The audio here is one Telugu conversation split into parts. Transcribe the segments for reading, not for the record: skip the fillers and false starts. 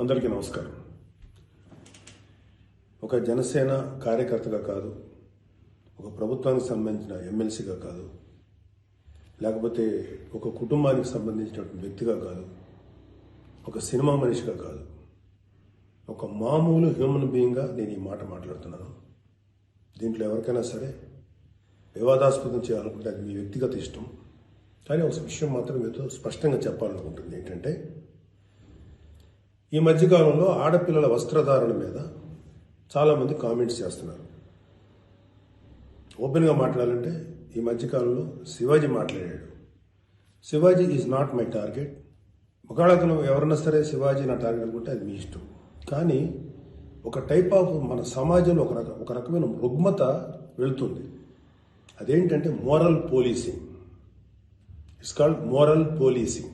అందరికీ నమస్కారం. ఒక జనసేన కార్యకర్తగా కాదు, ఒక ప్రభుత్వానికి సంబంధించిన ఎమ్మెల్సీగా కాదు, లేకపోతే ఒక కుటుంబానికి సంబంధించినటువంటి వ్యక్తిగా కాదు, ఒక సినిమా మనిషిగా కాదు, ఒక మామూలు హ్యూమన్ బీయింగ్గా నేను ఈ మాట మాట్లాడుతున్నాను. దీంట్లో ఎవరికైనా సరే వివాదాస్పదం చేయాలనుకుంటే అది మీ వ్యక్తిగత ఇష్టం. కానీ ఒక విషయం మాత్రం మీతో స్పష్టంగా చెప్పాలనుకుంటుంది ఏంటంటే, ఈ మధ్యకాలంలో ఆడపిల్లల వస్త్రధారణ మీద చాలామంది కామెంట్స్ చేస్తున్నారు. ఓపెన్గా మాట్లాడాలంటే ఈ మధ్యకాలంలో శివాజీ మాట్లాడాడు. Shivaji is not my target. ఒకవేళ ఎవరన్నా సరే శివాజీ నా టార్గెట్ అనుకుంటే అది మీ ఇష్టం. కానీ ఒక టైప్ ఆఫ్ మన సమాజంలో ఒక రకమైన రుగ్మత వెళుతుంది. అదేంటంటే moral policing. It's called moral policing.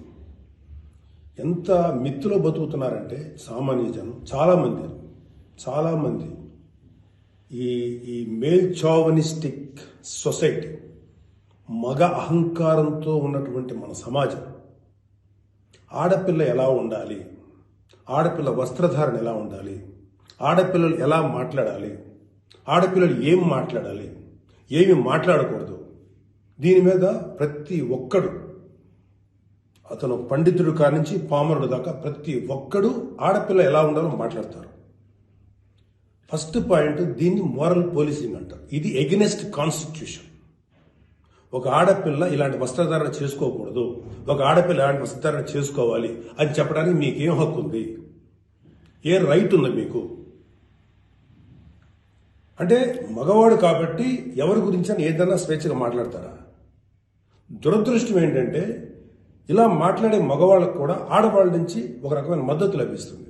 ఎంత మిత్తులో బతుకుతున్నారంటే సామాన్య జనం చాలామంది ఈ మేల్ చావనిస్టిక్ సొసైటీ, మగ అహంకారంతో ఉన్నటువంటి మన సమాజం, ఆడపిల్ల ఎలా ఉండాలి, ఆడపిల్ల వస్త్రధారణ ఎలా ఉండాలి, ఆడపిల్లలు ఎలా మాట్లాడాలి, ఆడపిల్లలు ఏం మాట్లాడాలి, ఏమి మాట్లాడకూడదు, దీని మీద ప్రతి ఒక్కడు, అతను పండితుడు కానించి పామరుడు దాకా ప్రతి ఒక్కడు ఆడపిల్ల ఎలా ఉండాలో మాట్లాడతారు. ఫస్ట్ పాయింట్, దీన్ని మోరల్ పోలీసింగ్ అంటారు. ఇది ఎగెనెస్ట్ కాన్స్టిట్యూషన్. ఒక ఆడపిల్ల ఇలాంటి వస్త్రధారణ చేసుకోకూడదు, ఒక ఆడపిల్ల ఇలాంటి వస్త్రధారణ చేసుకోవాలి అని చెప్పడానికి మీకేం హక్కు ఉంది? ఏ రైట్ ఉంది మీకు? అంటే మగవాడు కాబట్టి ఎవరి గురించి అని ఏదైనా స్వేచ్ఛగా మాట్లాడతారా? దురదృష్టం ఏంటంటే ఇలా మాట్లాడే మగవాళ్ళకు కూడా ఆడవాళ్ళ నుంచి ఒక రకమైన మద్దతు లభిస్తుంది.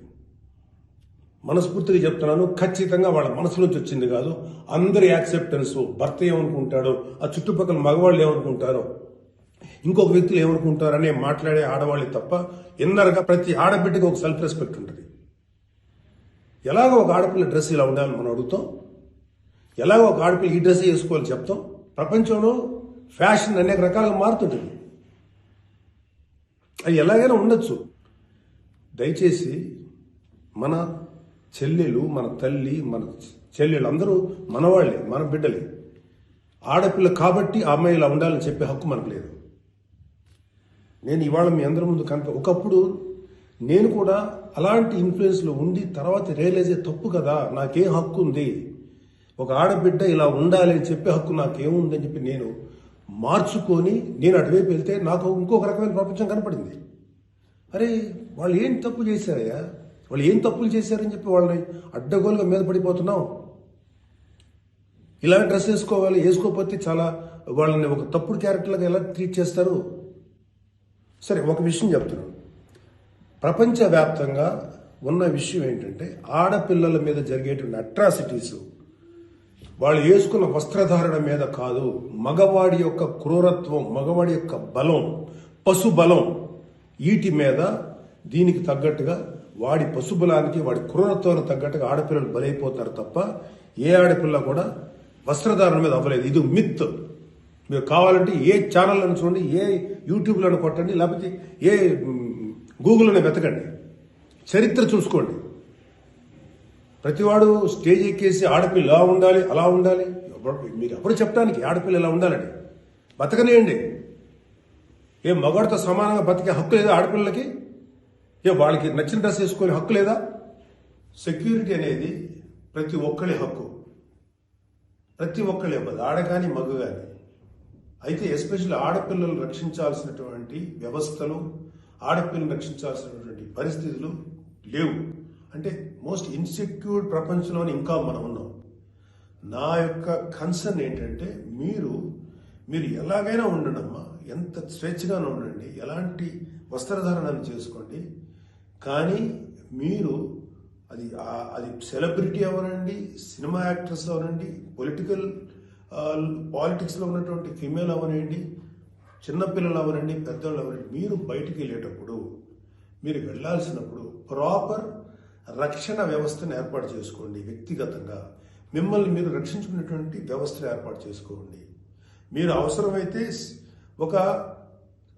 మనస్ఫూర్తిగా చెప్తున్నాను, ఖచ్చితంగా వాళ్ళ మనసు నుంచి వచ్చింది కాదు. అందరి యాక్సెప్టెన్స్, భర్త ఏమనుకుంటాడో, ఆ చుట్టుపక్కల మగవాళ్ళు ఏమనుకుంటారో, ఇంకొక వ్యక్తులు ఏమనుకుంటారో అనే మాట్లాడే ఆడవాళ్ళకి తప్ప ఇన్నర్గా ప్రతి ఆడబిడ్డకి ఒక సెల్ఫ్ రెస్పెక్ట్ ఉంటుంది. ఎలాగో ఒక ఆడపిల్ల డ్రెస్ ఇలా ఉండాలని మనం అడుగుతాం, ఎలాగో ఒక ఆడపిల్ల ఈ డ్రెస్ వేసుకోవాలని చెప్తాం. ప్రపంచంలో ఫ్యాషన్ అనేక రకాలుగా మారుతుంటుంది. అది ఎలాగైనా ఉండొచ్చు. దయచేసి మన చెల్లెలు, మన తల్లి, మన చెల్లెలు అందరూ మనవాళ్లే, మన బిడ్డలే. ఆడపిల్ల కాబట్టి ఆ అమ్మాయి ఇలా ఉండాలని చెప్పే హక్కు మనకు లేదు. నేను ఇవాళ మీ అందరి ముందు ఒకప్పుడు నేను కూడా అలాంటి ఇన్ఫ్లుయెన్స్లో ఉండి తర్వాత రియలైజ్ తప్పు కదా, నాకేం హక్కు ఉంది, ఒక ఆడబిడ్డ ఇలా ఉండాలి అని చెప్పే హక్కు నాకేముందని చెప్పి నేను మార్చుకొని నేను అటువైపు వెళ్తే నాకు ఇంకొక రకమైన ప్రపంచం కనపడింది. అరే వాళ్ళు ఏం తప్పు చేశారయ్యా, వాళ్ళు ఏం తప్పులు చేశారని చెప్పి వాళ్ళని అడ్డగోలుగా మీద పడిపోతున్నాం. ఇలా డ్రెస్ వేసుకోకపోతే చాలా వాళ్ళని ఒక తప్పుడు క్యారెక్టర్లుగా ఎలా ట్రీట్ చేస్తారు? సరే, ఒక విషయం చెప్తున్నాను. ప్రపంచవ్యాప్తంగా ఉన్న విషయం ఏంటంటే, ఆడపిల్లల మీద జరిగేటువంటి అట్రాసిటీస్ వాళ్ళు వేసుకున్న వస్త్రధారణ మీద కాదు, మగవాడి యొక్క క్రూరత్వం, మగవాడి యొక్క బలం, పశుబలం, వీటి మీద దీనికి తగ్గట్టుగా వాడి పశుబలానికి, వాడి క్రూరత్వానికి తగ్గట్టుగా ఆడపిల్లలు బలైపోతారు తప్ప ఏ ఆడపిల్ల కూడా వస్త్రధారణ మీద అవ్వలేదు. ఇది మిత్. మీరు కావాలంటే ఏ ఛానల్లను చూడండి, ఏ యూట్యూబ్లను కొట్టండి, లేకపోతే ఏ గూగుల్లోనే వెతకండి, చరిత్ర చూసుకోండి. ప్రతివాడు స్టేజ్ ఎక్కేసి ఆడపిల్ల ఇలా ఉండాలి, అలా ఉండాలి, మీరు ఎప్పుడు చెప్పడానికి ఆడపిల్ల ఇలా ఉండాలని బతకనేయండి. ఏ మగవాడితో సమానంగా బతికే హక్కు లేదా ఆడపిల్లలకి? ఏ వాళ్ళకి నచ్చిన డ్రెస్ వేసుకునే హక్కు లేదా? సెక్యూరిటీ అనేది ప్రతి ఒక్కరి హక్కు, ప్రతి ఒక్కరి ఇవ్వదు, ఆడ కానీ మగ కానీ. అయితే ఎస్పెషల్లీ ఆడపిల్లలు రక్షించాల్సినటువంటి వ్యవస్థలు, ఆడపిల్లలు రక్షించాల్సినటువంటి పరిస్థితులు లేవు. అంటే మోస్ట్ ఇన్సెక్యూర్డ్ ప్రపంచంలోనే ఇంకా మనం ఉన్నాం. నా యొక్క కన్సర్న్ ఏంటంటే, మీరు ఎలాగైనా ఉండండమ్మా, ఎంత స్వేచ్ఛగానే ఉండండి, ఎలాంటి వస్త్రధారణను చేసుకోండి. కానీ మీరు అది సెలబ్రిటీ అవనండి, సినిమా యాక్టర్స్ అవనండి, పాలిటిక్స్లో ఉన్నటువంటి ఫిమేల్ అవనండి, చిన్నపిల్లలు అవనండి, పెద్దవాళ్ళు అవనండి, మీరు బయటికి వెళ్ళేటప్పుడు, మీరు వెళ్లాల్సినప్పుడు ప్రాపర్ రక్షణ వ్యవస్థను ఏర్పాటు చేసుకోండి. వ్యక్తిగతంగా మిమ్మల్ని మీరు రక్షించుకునేటువంటి వ్యవస్థను ఏర్పాటు చేసుకోండి. మీరు అవసరమైతే ఒక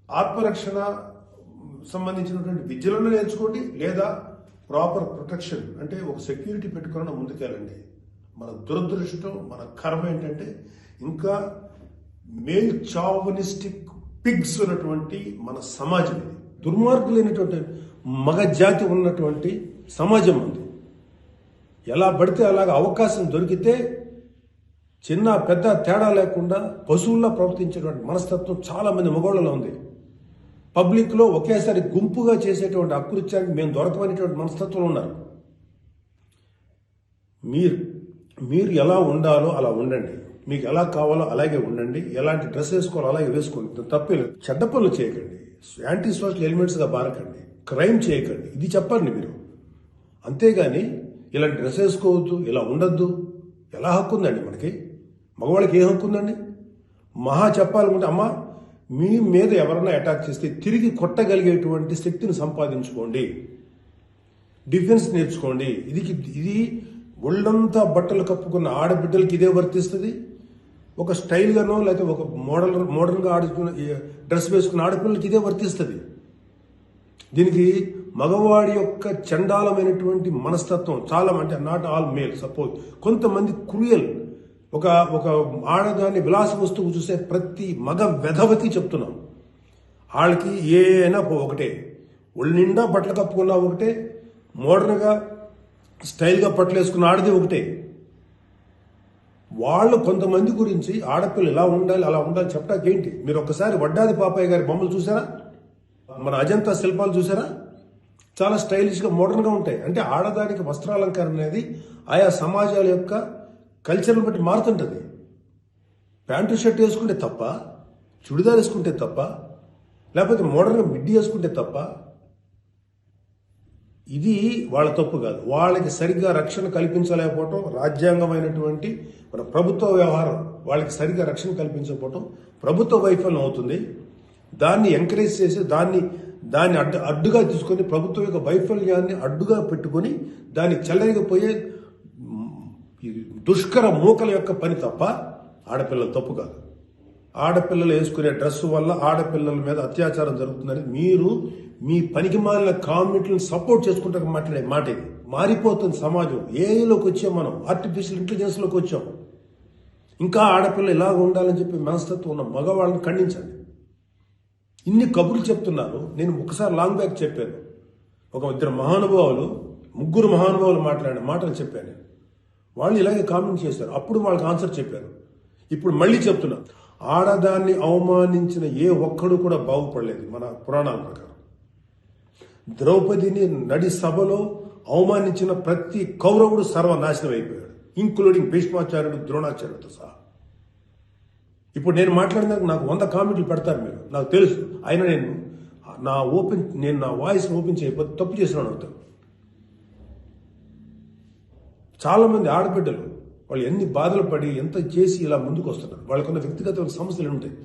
ఆత్మరక్షణ సంబంధించినటువంటి విద్యలను నేర్చుకోండి, లేదా ప్రాపర్ ప్రొటెక్షన్ అంటే ఒక సెక్యూరిటీ పెట్టుకుని ముందుకెళ్ళండి. మన దురదృష్టం, మన కర్మ ఏంటంటే ఇంకా మేల్ చావనిస్టిక్ పిగ్స్ ఉన్నటువంటి మన సమాజం ఇది. దుర్మార్గులైనటువంటి మగ జాతి ఉన్నటువంటి సమాజం ఉంది. ఎలా పడితే అలాగ అవకాశం దొరికితే చిన్న పెద్ద తేడా లేకుండా పశువుల్లా ప్రవర్తించేటువంటి మనస్తత్వం చాలా మంది మగవాళ్ళలో ఉంది. పబ్లిక్లో ఒకేసారి గుంపుగా చేసేటువంటి అకృత్యానికి మేము దొరకమనేటువంటి మనస్తత్వం ఉన్నారు. మీరు ఎలా ఉండాలో అలా ఉండండి, మీకు ఎలా కావాలో అలాగే ఉండండి, ఎలాంటి డ్రెస్ వేసుకోవాలో అలాగే వేసుకోండి. తప్పలేదు. చెడ్డ పనులు చేయకండి, యాంటీ సోషల్ ఎలిమెంట్స్గా బారకండి, క్రైమ్ చేయకండి, ఇది చెప్పండి మీరు. అంతేగాని ఇలాంటి డ్రెస్ వేసుకోవద్దు, ఇలా ఉండొద్దు, ఎలా హక్కు ఉందండి మనకి? మగవాళ్ళకి ఏ హక్కు ఉందండి? మహా చెప్పాలనుకుంటే అమ్మ మీ మీద ఎవరైనా అటాక్ చేస్తే తిరిగి కొట్టగలిగేటువంటి శక్తిని సంపాదించుకోండి, డిఫెన్స్ నేర్చుకోండి. ఇది ఒళ్ళంతా బట్టలు కప్పుకున్న ఆడబిడ్డలకి ఇదే వర్తిస్తుంది. ఒక స్టైల్గానో లేకపోతే ఒక మోడర్న్గా ఆడుకున్న డ్రెస్ వేసుకున్న ఆడపిల్లలకి ఇదే వర్తిస్తుంది. దీనికి మగవాడి యొక్క చండాలమైనటువంటి మనస్తత్వం చాలా, అంటే నాట్ ఆల్ మేల్, సపోజ్ కొంతమంది క్రూయల్, ఒక ఆడదాన్ని విలాస వస్తువు చూసే ప్రతి మగ వెధవతి చెప్తున్నాం, వాళ్ళకి ఏ అయినా ఒకటే, ఒళ్ళు నిండా బట్టలు కప్పుకున్నా ఒకటే, మోడర్న్గా స్టైల్గా బట్టలు వేసుకున్న ఆడది ఒకటే. వాళ్ళు కొంతమంది గురించి ఆడపిల్ల ఇలా ఉండాలి అలా ఉండాలి చెప్పడానికి ఏంటి? మీరు ఒక్కసారి వడ్డాది పాపయ్య గారి బొమ్మలు చూసారా? మన అజంతా శిల్పాలు చూసారా? చాలా స్టైలిష్గా మోడర్న్గా ఉంటాయి. అంటే ఆడదానికి వస్త్రాలంకరణ అనేది ఆయా సమాజాల యొక్క కల్చర్ని బట్టి మారుతుంటుంది. ప్యాంటు షర్ట్ వేసుకుంటే తప్ప, చుడిదార్ వేసుకుంటే తప్ప, లేకపోతే మోడర్న్గా మిడ్డీ వేసుకుంటే తప్ప, ఇది వాళ్ళ తప్పు కాదు. వాళ్ళకి సరిగ్గా రక్షణ కల్పించలేకపోవటం, రాజ్యాంగమైనటువంటి మన ప్రభుత్వ వ్యవహారం వాళ్ళకి సరిగ్గా రక్షణ కల్పించకపోవటం ప్రభుత్వ వైఫల్యం అవుతుంది. దాన్ని ఎంకరేజ్ చేసి దాన్ని అడ్డుగా తీసుకొని ప్రభుత్వం యొక్క వైఫల్యాన్ని అడ్డుగా పెట్టుకొని దాన్ని చెల్లరిగిపోయే దుష్కర మూకల యొక్క పని తప్ప ఆడపిల్లల తప్పు కాదు. ఆడపిల్లలు వేసుకునే డ్రెస్సు వల్ల ఆడపిల్లల మీద అత్యాచారం జరుగుతుందని మీరు మీ పనికి మాలిన కామెంట్లను సపోర్ట్ చేసుకుంటూ మాట్లాడే మాట ఇది. మారిపోతుంది సమాజం. ఏఐలోకి వచ్చాం మనం, ఆర్టిఫిషియల్ ఇంటెలిజెన్స్లోకి వచ్చాం. ఇంకా ఆడపిల్ల ఇలాగ ఉండాలని చెప్పి మనస్తత్వం ఉన్న మగవాళ్ళని ఖండించండి. ఇన్ని కబుర్లు చెప్తున్నారు. నేను ఒకసారి లాంగ్ బ్యాక్ చెప్పాను, ముగ్గురు మహానుభావులు మాట్లాడిన మాటలు చెప్పాను. వాళ్ళు ఇలాగే కామెంట్ చేశారు. అప్పుడు వాళ్ళకి ఆన్సర్ చెప్పారు. ఇప్పుడు మళ్ళీ చెప్తున్నా, ఆడదాన్ని అవమానించిన ఏ ఒక్కడు కూడా బాగుపడలేదు. మన పురాణాల ప్రకారం ద్రౌపదిని నడి సభలో అవమానించిన ప్రతి కౌరవుడు సర్వనాశనం అయిపోయాడు, ఇంక్లూడింగ్ భీష్మాచార్యుడు, ద్రోణాచార్యుడితో సహా. ఇప్పుడు నేను మాట్లాడినాక నాకు 100 కామెంట్లు పెడతారు మీరు, నాకు తెలుసు. అయినా నేను నా వాయిస్ ఓపెన్ చేయకపోతే తప్పు చేసినాను అవుతాను. చాలా మంది ఆడబిడ్డలు వాళ్ళు ఎన్ని బాధలు పడి ఎంత చేసి ఇలా ముందుకు వస్తున్నారు. వాళ్ళకున్న వ్యక్తిగత సమస్యలు ఉంటాయి.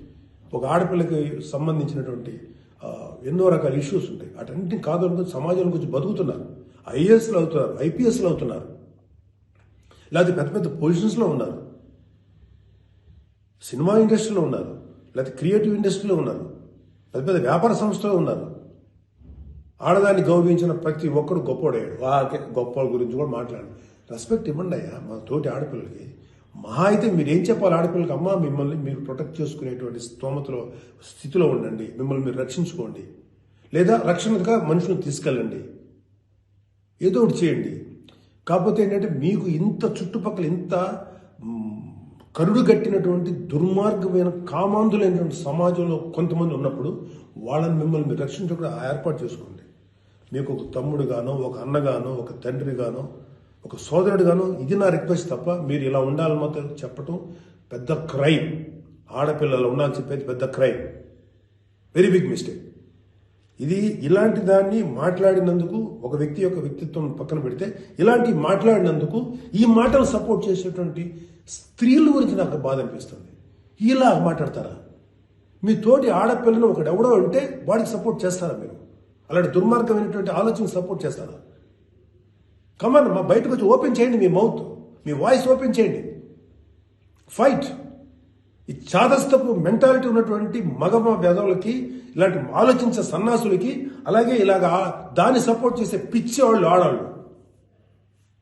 ఒక ఆడపిల్లకి సంబంధించినటువంటి ఎన్నో రకాల ఇష్యూస్ ఉంటాయి. అటన్నింటినీ కాదనుకుని సమాజం గురించి బతుకుతున్నారు. ఐఏఎస్లు అవుతున్నారు, ఐపీఎస్లు అవుతున్నారు, లేకపోతే పెద్ద పెద్ద పొజిషన్స్లో ఉన్నారు, సినిమా ఇండస్ట్రీలో ఉన్నారు, లేకపోతే క్రియేటివ్ ఇండస్ట్రీలో ఉన్నారు, పెద్ద పెద్ద వ్యాపార సంస్థలో ఉన్నారు. ఆడదాన్ని గౌరవించిన ప్రతి ఒక్కరు గొప్పోడయ్యాడు. గొప్ప గురించి కూడా మాట్లాడు. రెస్పెక్ట్ ఇవ్వండి అయ్యా మా తోటి ఆడపిల్లలకి. మహా అయితే మీరేం చెప్పాలి ఆడపిల్లలకి? అమ్మ మిమ్మల్ని మీరు ప్రొటెక్ట్ చేసుకునేటువంటి స్థితిలో ఉండండి, మిమ్మల్ని మీరు రక్షించుకోండి, లేదా రక్షణగా మనుషులను తీసుకెళ్ళండి, ఏదో ఒకటి చేయండి. కాకపోతే ఏంటంటే మీకు ఇంత చుట్టుపక్కల ఇంత కరుడు గట్టినటువంటి దుర్మార్గమైన కామాంధులైనటువంటి సమాజంలో కొంతమంది ఉన్నప్పుడు వాళ్ళని మిమ్మల్ని మీరు రక్షించకుండా ఏర్పాటు చేసుకోండి. మీకు ఒక తమ్ముడుగానో, ఒక అన్నగానో, ఒక తండ్రిగానో, ఒక సోదరుడుగానో ఇది నా రిక్వెస్ట్ తప్ప మీరు ఇలా ఉండాలని మాత్రం చెప్పటం పెద్ద క్రైమ్. ఆడపిల్లలు ఉండాలని చెప్పేది పెద్ద క్రైమ్, వెరీ బిగ్ మిస్టేక్. ఇది ఇలాంటి దాన్ని మాట్లాడినందుకు ఒక వ్యక్తి యొక్క వ్యక్తిత్వం పక్కన పెడితే ఇలాంటి మాట్లాడినందుకు ఈ మాటలు సపోర్ట్ చేసేటువంటి స్త్రీల గురించి నాకు బాధ అనిపిస్తుంది. ఇలా మాట్లాడతారా? మీ తోటి ఆడపిల్లను ఒకడెవడో అంటే వాడికి సపోర్ట్ చేస్తారా మీరు? అలాంటి దుర్మార్గమైనటువంటి ఆలోచన సపోర్ట్ చేస్తారా? కమన్ మా బయటకు వచ్చి ఓపెన్ చేయండి, మీ మౌత్, మీ వాయిస్ ఓపెన్ చేయండి, ఫైట్. ఈ చాదస్తపు మెంటాలిటీ ఉన్నటువంటి మగ వెధవులకి ఇలాంటి ఆలోచించే సన్నాసులకి, అలాగే ఇలాగ దాన్ని సపోర్ట్ చేసే పిచ్చి వాళ్ళు ఆడవాళ్ళు,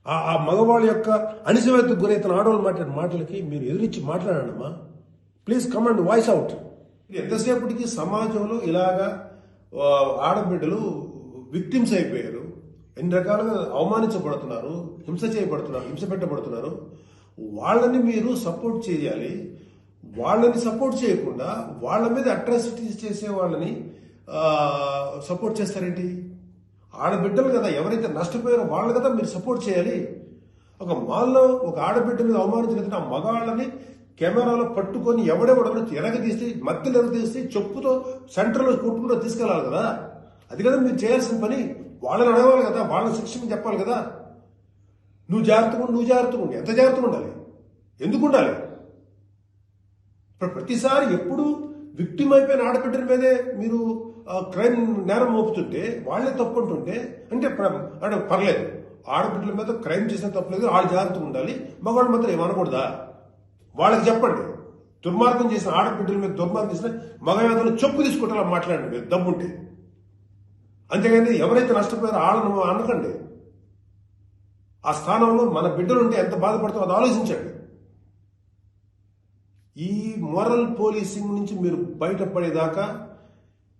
ఆ మగవాళ్ళ యొక్క అణిచివేతకు గురైతున్న ఆడవాళ్ళు మాట్లాడే మాటలకి మీరు ఎదురించి మాట్లాడమ్మా. Please come and voice out. ఎంతసేపటికి సమాజంలో ఇలాగా ఆడబిడ్డలు విక్టిమ్స్ అయిపోయారు, ఎన్ని రకాలుగా అవమానించబడుతున్నారు, హింస చేయబడుతున్నారు, హింస పెట్టబడుతున్నారు. వాళ్ళని మీరు సపోర్ట్ చేయాలి. వాళ్ళని సపోర్ట్ చేయకుండా వాళ్ళ మీద అట్రాసిటీస్ చేసే వాళ్ళని సపోర్ట్ చేస్తారేంటి? ఆడబిడ్డలు కదా, ఎవరైతే నష్టపోయారో వాళ్ళు కదా మీరు సపోర్ట్ చేయాలి. ఒక మాల్లో ఒక ఆడబిడ్డ మీద అవమానించిన ఆ మగాళ్ళని కెమెరాలో పట్టుకొని ఎవడెవడో ఎరగదీసి, మధ్యలో ఎరగదీసి చెప్పుతో సెంటర్లో కొట్టుకుంటూ తీసుకెళ్లాలి కదా. అది కదా మీరు చేయాల్సిన పని. వాళ్ళని అడగాలి కదా, వాళ్ళని శిక్షణ చెప్పాలి కదా. నువ్వు జాగ్రత్తగా ఉండు. ఎంత జాగ్రత్తగా ఉండాలి? ఎందుకు ఉండాలి? ఇప్పుడు ప్రతిసారి ఎప్పుడు విక్టిమ్ అయిపోయిన ఆడబిడ్డల మీదే మీరు క్రైమ్ నేరం మోపుతుంటే, వాళ్లే తప్పు అంటుంటే అంటే పర్లేదు, ఆడబిడ్డల మీద క్రైమ్ చేసిన తప్పలేదు, వాళ్ళు జాగ్రత్తగా ఉండాలి, మగవాళ్ళు మాత్రం ఏమనకూడదా? వాళ్ళకి చెప్పండి. దుర్మార్గం చేసిన ఆడబిడ్డల మీద దుర్మార్గం చేసిన మగవేదలు చెప్పు తీసుకుంటారా మాట్లాడండి మీరు దమ్ముంటే. అంతేగాని ఎవరైతే నష్టపోయారో వాళ్ళను అనకండి. ఆ స్థానంలో మన బిడ్డలుంటే ఎంత బాధపడతామో అది ఆలోచించండి. ఈ మోరల్ పోలీసింగ్ నుంచి మీరు బయటపడేదాకా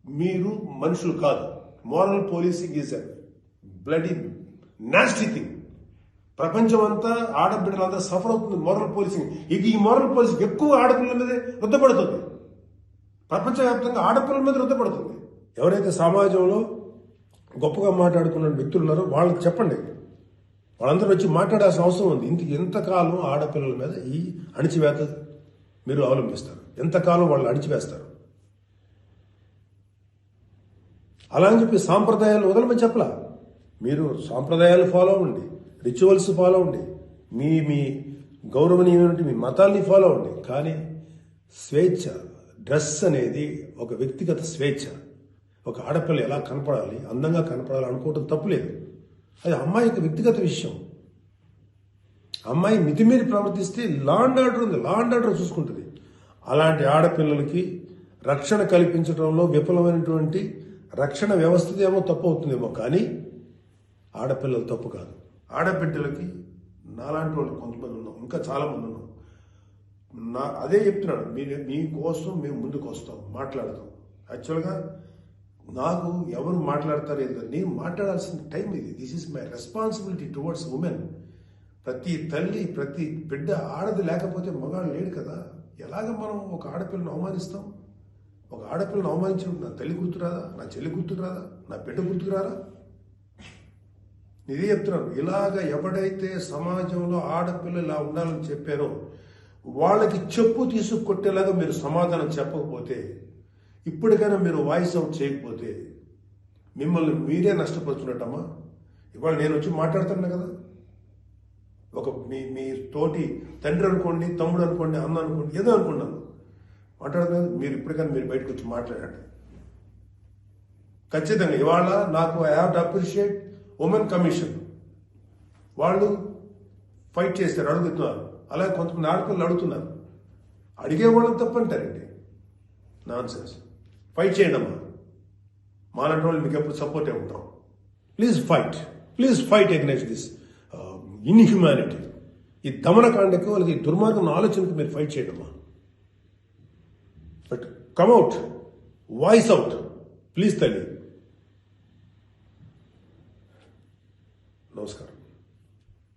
మీరు మనుషులు కాదు. Moral policing is a bloody nasty thing. ప్రపంచం అంతా ఆడబిడ్డలంతా సఫర్ అవుతుంది మోరల్ పోలీసింగ్. ఈ మోరల్ పోలీసింగ్ ఎక్కువ ఆడపిల్లల మీదే రుద్దపడుతుంది. ప్రపంచవ్యాప్తంగా ఆడపిల్లల మీద రుద్దపడుతుంది. ఎవరైతే సమాజంలో గొప్పగా మాట్లాడుకున్న వ్యక్తులు ఉన్నారో వాళ్ళకి చెప్పండి. వాళ్ళందరూ వచ్చి మాట్లాడాల్సిన అవసరం ఉంది. ఎంతకాలం ఆడపిల్లల మీద ఈ అణిచివేత మీరు అవలంబిస్తారు? ఎంతకాలం వాళ్ళు అణిచివేస్తారు? అలా అని చెప్పి సాంప్రదాయాలు వదలమని చెప్పలా. మీరు సాంప్రదాయాలు ఫాలో అవ్వండి, రిచువల్స్ ఫాలో అవ్వండి, మీ గౌరవనీయమైన మీ మతాల్ని ఫాలో అవ్వండి. కానీ స్వేచ్ఛ, డ్రెస్ అనేది ఒక వ్యక్తిగత స్వేచ్ఛ. ఒక ఆడపిల్ల ఎలా కనపడాలి, అందంగా కనపడాలి అనుకోవటం తప్పులేదు. అది అమ్మాయి యొక్క వ్యక్తిగత విషయం. అమ్మాయి మితిమీరి ప్రవర్తిస్తే లా అండ్ ఆర్డర్ ఉంది, లా అండ్ ఆర్డర్ చూసుకుంటుంది. అలాంటి ఆడపిల్లలకి రక్షణ కల్పించడంలో విఫలమైనటువంటి రక్షణ వ్యవస్థ ఏమో తప్పు అవుతుందేమో, కానీ ఆడపిల్లలు తప్పు కాదు. ఆడబిడ్డలకి నాలాంటి వాళ్ళు కొంతమంది ఉన్నాం, ఇంకా చాలా మంది ఉన్నాం. అదే చెప్తున్నాను, మీకోసం మేము ముందుకు వస్తాం, మాట్లాడతాం. యాక్చువల్గా నాకు ఎవరు మాట్లాడతారు ఏదో, నేను మాట్లాడాల్సిన టైం ఇది. This is my responsibility towards women. ప్రతి తల్లి, ప్రతి బిడ్డ ఆడది లేకపోతే మగాడు లేడు కదా. ఎలాగ మనం ఒక ఆడపిల్లను అవమానిస్తాం? ఒక ఆడపిల్లను అవమానించినప్పుడు నా తల్లి గుర్తురాదా, నా చెల్లి గుర్తురాదా, నా బిడ్డ గుర్తుకురారా? ఇదే చెప్తున్నాను. ఇలాగ ఎవడైతే సమాజంలో ఆడపిల్ల ఇలా ఉండాలని చెప్పారో వాళ్ళకి చెప్పు తీసుకొట్టేలాగా మీరు సమాధానం చెప్పకపోతే, ఇప్పటికైనా మీరు వాయిస్ అవుట్ చేయకపోతే మిమ్మల్ని మీరే నష్టపరుచున్నట్టమ్మా. ఇవాళ నేను వచ్చి మాట్లాడుతున్నా కదా, ఒక మీ తోటి తండ్రి అనుకోండి, తమ్ముడు అనుకోండి, అన్న అనుకోండి, ఏదో అనుకున్నాను మాట్లాడుతున్నాను. మీరు ఇప్పటికైనా మీరు బయటకు వచ్చి మాట్లాడండి. ఖచ్చితంగా ఇవాళ నాకు I have to appreciate women commission. వాళ్ళు ఫైట్ చేస్తారు, అడుగుతున్నారు. అలాగే కొంతమంది ఆడపిల్లలు అడుగుతున్నారు. అడిగే వాళ్ళని తప్పంటారండి. Non sense. ఫైట్ చేయండి అమ్మా. మాలాంటి వాళ్ళు మీకు ఎప్పుడు సపోర్టే ఉంటాం. Please fight against this inhumanity. ఈ దమనకాండకు వాళ్ళకి ఈ దుర్మార్గం ఆలోచనకు మీరు ఫైట్ చేయండి అమ్మా. But come out, voice out please తల్లి. నమస్కారం.